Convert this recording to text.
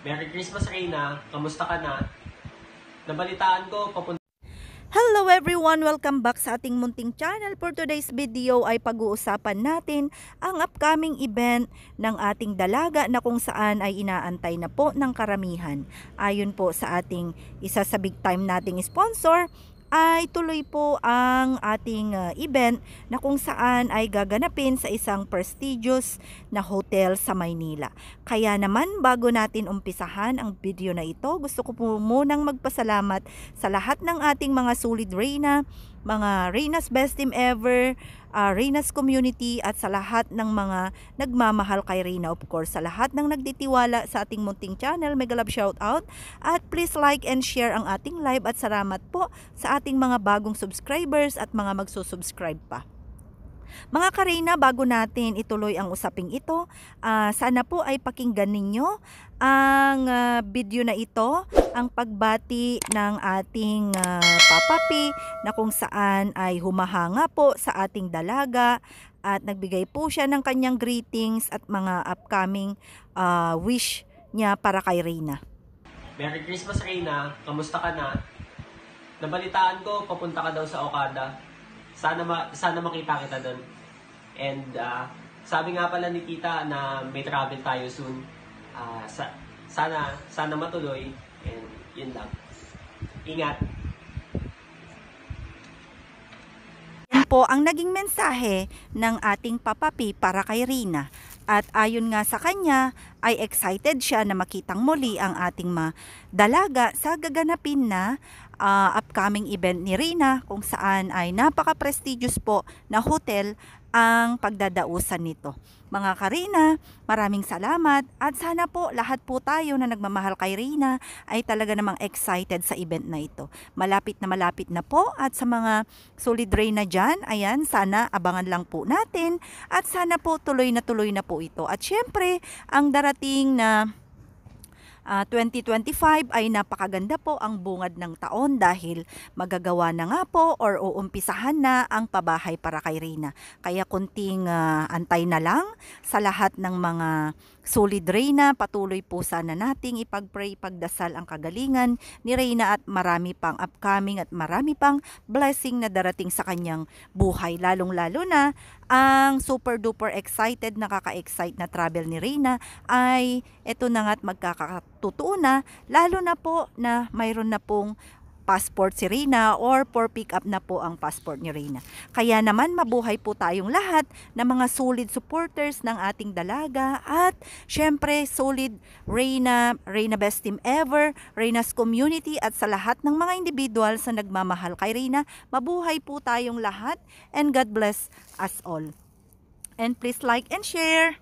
Merry Christmas, Reyna. Kamusta ka na? Nabalitaan ko, papunta. Hello everyone! Welcome back sa ating munting channel. For today's video ay pag-uusapan natin ang upcoming event ng ating dalaga na kung saan ay inaantay na po ng karamihan. Ayon po sa ating isa sa big time nating sponsor, ay tuloy po ang ating event na kung saan ay gaganapin sa isang prestigious na hotel sa Maynila. Kaya naman bago natin umpisahan ang video na ito, gusto ko po munang magpasalamat sa lahat ng ating mga solid Reyna, mga Reyna's Best Team Ever, Reyna's Community at sa lahat ng mga nagmamahal kay Reyna, of course. Sa lahat ng nagtitiwala sa ating munting channel, mega love shout out. At please like and share ang ating live at salamat po sa ating mga bagong subscribers at mga magsusubscribe pa. Mga ka-Reyna, bago natin ituloy ang usaping ito, sana po ay pakinggan ninyo ang video na ito, ang pagbati ng ating Papa P na kung saan ay humahanga po sa ating dalaga at nagbigay po siya ng kanyang greetings at mga upcoming wish niya para kay Reyna. Merry Christmas, Reyna. Kamusta ka na? Nabalitaan ko, papunta ka daw sa Okada. Sana makita kita doon. And sabi nga pala ni Tita na may travel tayo soon. Sana matuloy. And yun lang. Ingat. Yan po ang naging mensahe ng ating Papa P para kay Reyna. At ayon nga sa kanya, ay excited siya na makitang muli ang ating dalaga sa gaganapin na upcoming event ni Reyna kung saan ay napaka-prestigious po na hotel ang pagdadausan nito. Mga ka-Reyna, maraming salamat at sana po lahat po tayo na nagmamahal kay Reyna ay talaga namang excited sa event na ito. Malapit na po at sa mga solid Reyna dyan, ayan, sana abangan lang po natin at sana po tuloy na po ito. At syempre, ang darating na 2025 ay napakaganda po ang bungad ng taon dahil magagawa na nga po or uumpisahan na ang pabahay para kay Reyna. Kaya kunting antay na lang sa lahat ng mga solid Reyna. Patuloy po sana nating ipag-pray, pagdasal ang kagalingan ni Reyna at marami pang upcoming at marami pang blessing na darating sa kanyang buhay. Lalong-lalo na ang super duper excited, nakaka-excite na travel ni Reyna ay eto na nga't magkakatotoo na, lalo na po na mayroon na pong passport si Reyna or for pick up na po ang passport ni Reyna. Kaya naman mabuhay po tayong lahat na mga solid supporters ng ating dalaga at syempre solid Reyna Best Team Ever, Reyna's Community at sa lahat ng mga individual sa nagmamahal kay Reyna. Mabuhay po tayong lahat and God bless us all. And please like and share.